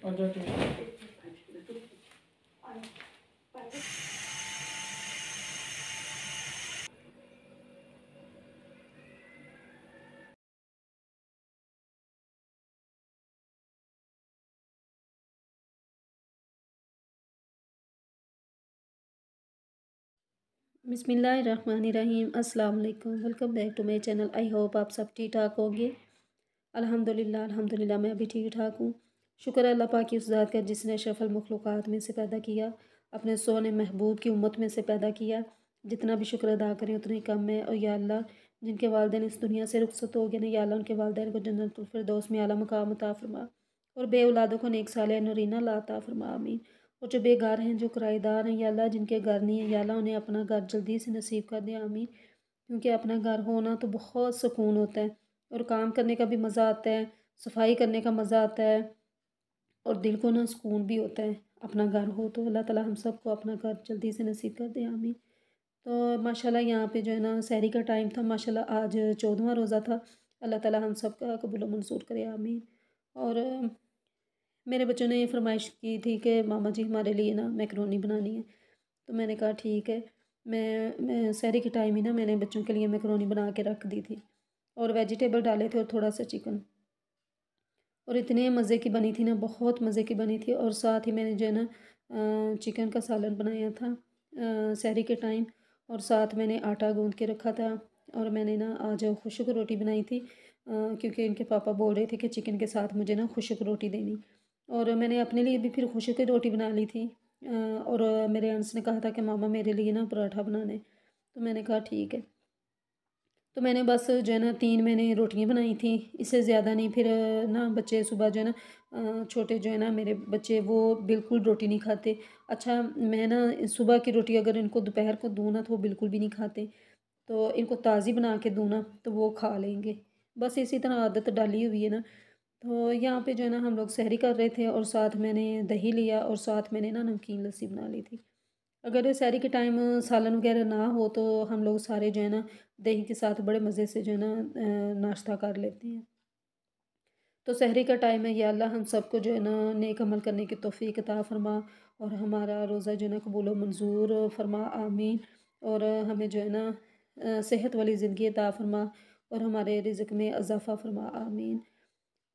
और जो बिस्मिल्लाहिर्रहमानिर्रहीम। अस्सलाम वालेकुम। Welcome back to my channel. I hope आप सब ठीक ठाक होंगे। अल्हम्दुलिल्लाह मैं भी ठीक ठाक हूँ। शुक्र है अल्लाह पाक की उस ज़ात का जिसने शफल मखलूक़ात में से पैदा किया, अपने सोने महबूब की उम्मत में से पैदा किया। जितना भी शुक्र अदा करें उतना ही कम है। और या अल्लाह, जिनके वालिदैन इस दुनिया से रुखसत हो गए ना, या अल्लाह उनके वालिदैन को जन्नतुल फिरदौस में आला मकाम अता फरमा, और बे औलादों को नेक सालिह नूरीना अता फरमा, आमीन। और जो बेघर हैं, जो किराएदार हैं, या अल्लाह जिनके घर नहीं है, या अल्लाह उन्हें अपना घर जल्दी से नसीब कर दे, आमीन। क्योंकि अपना घर होना तो बहुत सुकून होता है, और काम करने का भी मज़ा आता है, सफाई करने का मज़ा आता है, और दिल को ना सुकून भी होता है अपना घर हो। तो अल्लाह ताला हम सबको अपना घर जल्दी से नसीब कर दे, आमीन। तो माशाल्लाह यहाँ पे जो है ना सहरी का टाइम था। माशाल्लाह आज 14वां रोज़ा था। अल्लाह ताला हम सब का कबूल मंजूर करे, आमीन। और मेरे बच्चों ने ये फरमाइश की थी कि मामा जी हमारे लिए ना मैकरोनी बनानी है। तो मैंने कहा ठीक है। मैं सहरी के टाइम ही ना मैंने बच्चों के लिए मैकरोनी बना के रख दी थी, और वेजिटेबल डाले थे और थोड़ा सा चिकन, और इतने मज़े की बनी थी ना, बहुत मज़े की बनी थी। और साथ ही मैंने जो है ना चिकन का सालन बनाया था सहरी के टाइम, और साथ मैंने आटा गूँध के रखा था। और मैंने ना आज खुशक रोटी बनाई थी, क्योंकि इनके पापा बोल रहे थे कि चिकन के साथ मुझे ना खुशक रोटी देनी। और मैंने अपने लिए भी फिर खुशक रोटी बना ली थी। और मेरे अंस ने कहा था कि मामा मेरे लिए ना पराठा बनाने। तो मैंने कहा ठीक है। तो मैंने बस जो है ना 3 मैंने रोटियां बनाई थी, इससे ज़्यादा नहीं। फिर ना बच्चे सुबह जो है ना छोटे जो है ना मेरे बच्चे, वो बिल्कुल रोटी नहीं खाते। अच्छा, मैं ना सुबह की रोटी अगर इनको दोपहर को दूँ ना तो वो बिल्कुल भी नहीं खाते। तो इनको ताज़ी बना के दूँ ना तो वो खा लेंगे। बस इसी तरह आदत डाली हुई है ना। तो यहाँ पे जो है ना हम लोग सहरी कर रहे थे, और साथ मैंने दही लिया, और साथ मैंने ना नमकीन लस्सी बना ली थी। अगर सहरी के टाइम सालन वगैरह ना हो तो हम लोग सारे जो है ना दही के साथ बड़े मज़े से जो है ना नाश्ता कर लेते हैं। तो सहरी का टाइम है, या अल्लाह हम सबको जो है ना नेक अमल करने की तौफीक अता फरमा, और हमारा रोज़ा जो है ना कबूल व मंजूर फरमा, आमीन। और हमें जो है ना सेहत वाली ज़िंदगी अता फरमा, और हमारे रिज़्क में इजाफ़ा फरमा, आमीन।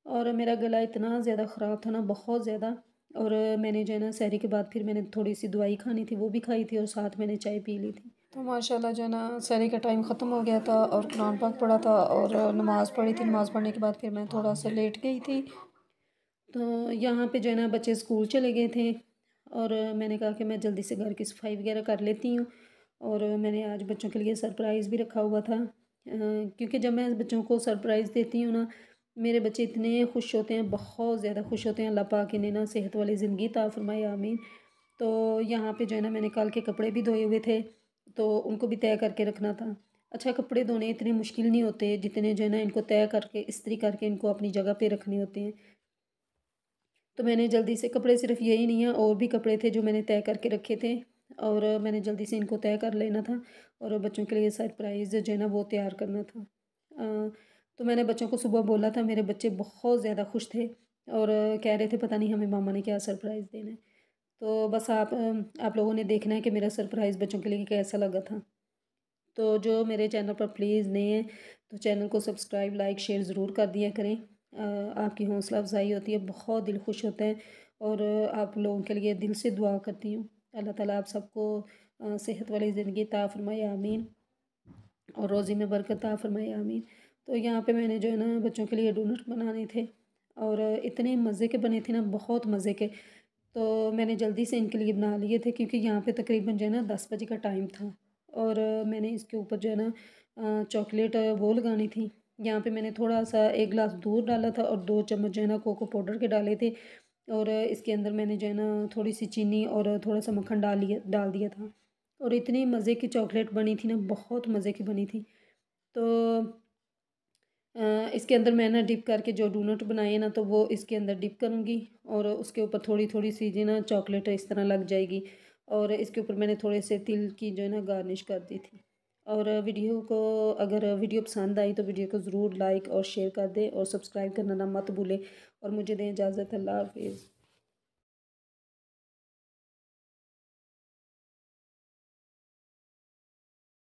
और मेरा गला इतना ज़्यादा ख़राब था ना, बहुत ज़्यादा। और मैंने जो है ना सहरी के बाद फिर मैंने थोड़ी सी दवाई खानी थी, वो भी खाई थी, और साथ मैंने चाय पी ली थी। तो माशाल्लाह जो है ना सहरी का टाइम ख़त्म हो गया था, और कुरान पाक पढ़ा था, और नमाज़ पढ़ी थी। नमाज़ पढ़ने के बाद फिर मैं थोड़ा सा लेट गई थी। तो यहाँ पे जो है ना बच्चे स्कूल चले गए थे, और मैंने कहा कि मैं जल्दी से घर की सफाई वगैरह कर लेती हूँ। और मैंने आज बच्चों के लिए सरप्राइज़ भी रखा हुआ था, क्योंकि जब मैं बच्चों को सरप्राइज़ देती हूँ ना, मेरे बच्चे इतने खुश होते हैं, बहुत ज़्यादा खुश होते हैं। अल्लाह पाक इन्हें ना सेहत वाली ज़िंदगी अता फरमाए, आमीन। तो यहाँ पे जो है ना मैंने कल के कपड़े भी धोए हुए थे, तो उनको भी तय करके रखना था। अच्छा, कपड़े धोने इतने मुश्किल नहीं होते जितने जो है ना इनको तय करके इस्त्री करके इनको अपनी जगह पे रखने होते हैं। तो मैंने जल्दी से, कपड़े सिर्फ यही नहीं है, और भी कपड़े थे जो मैंने तय करके रखे थे, और मैंने जल्दी से इनको तय कर लेना था, और बच्चों के लिए सरप्राइज़ जो है ना वो तैयार करना था। तो मैंने बच्चों को सुबह बोला था, मेरे बच्चे बहुत ज़्यादा खुश थे, और कह रहे थे पता नहीं हमें मामा ने क्या सरप्राइज़ देना है। तो बस आप लोगों ने देखना है कि मेरा सरप्राइज़ बच्चों के लिए कैसा लगा था। तो जो मेरे चैनल पर प्लीज़ नए हैं तो चैनल को सब्सक्राइब, लाइक, शेयर ज़रूर कर दिया करें। आपकी हौसला अफजाई होती है, बहुत दिल खुश होता है, और आप लोगों के लिए दिल से दुआ करती हूँ। अल्लाह ताला आप सबको सेहत वाली ज़िंदगी अता फरमाए, आमीन। और रोज़ी में बरकत अता फरमाए, आमीन। तो यहाँ पे मैंने जो है ना बच्चों के लिए डोनट बनाने थे, और इतने मज़े के बने थे ना, बहुत मज़े के। तो मैंने जल्दी से इनके लिए बना लिए थे, क्योंकि यहाँ पे तकरीबन जो है ना 10 बजे का टाइम था। और मैंने इसके ऊपर जो है ना चॉकलेट वो लगानी थी। यहाँ पे मैंने थोड़ा सा 1 गिलास दूध डाला था, और 2 चम्मच जो है ना कोको पाउडर के डाले थे। और इसके अंदर मैंने जो है ना थोड़ी सी चीनी और थोड़ा सा मक्खन डाल दिया था। और इतनी मज़े की चॉकलेट बनी थी ना, बहुत मज़े की बनी थी। तो इसके अंदर मैं ना डिप करके जो डोनट बनाए ना, तो वो इसके अंदर डिप करूँगी, और उसके ऊपर थोड़ी थोड़ी सी जी ना चॉकलेट इस तरह लग जाएगी। और इसके ऊपर मैंने थोड़े से तिल की जो है ना गार्निश कर दी थी। और अगर वीडियो पसंद आई तो वीडियो को ज़रूर लाइक और शेयर कर दें, और सब्सक्राइब करना ना मत भूलें। और मुझे दें इजाज़त। अल्लाह हाफिज़।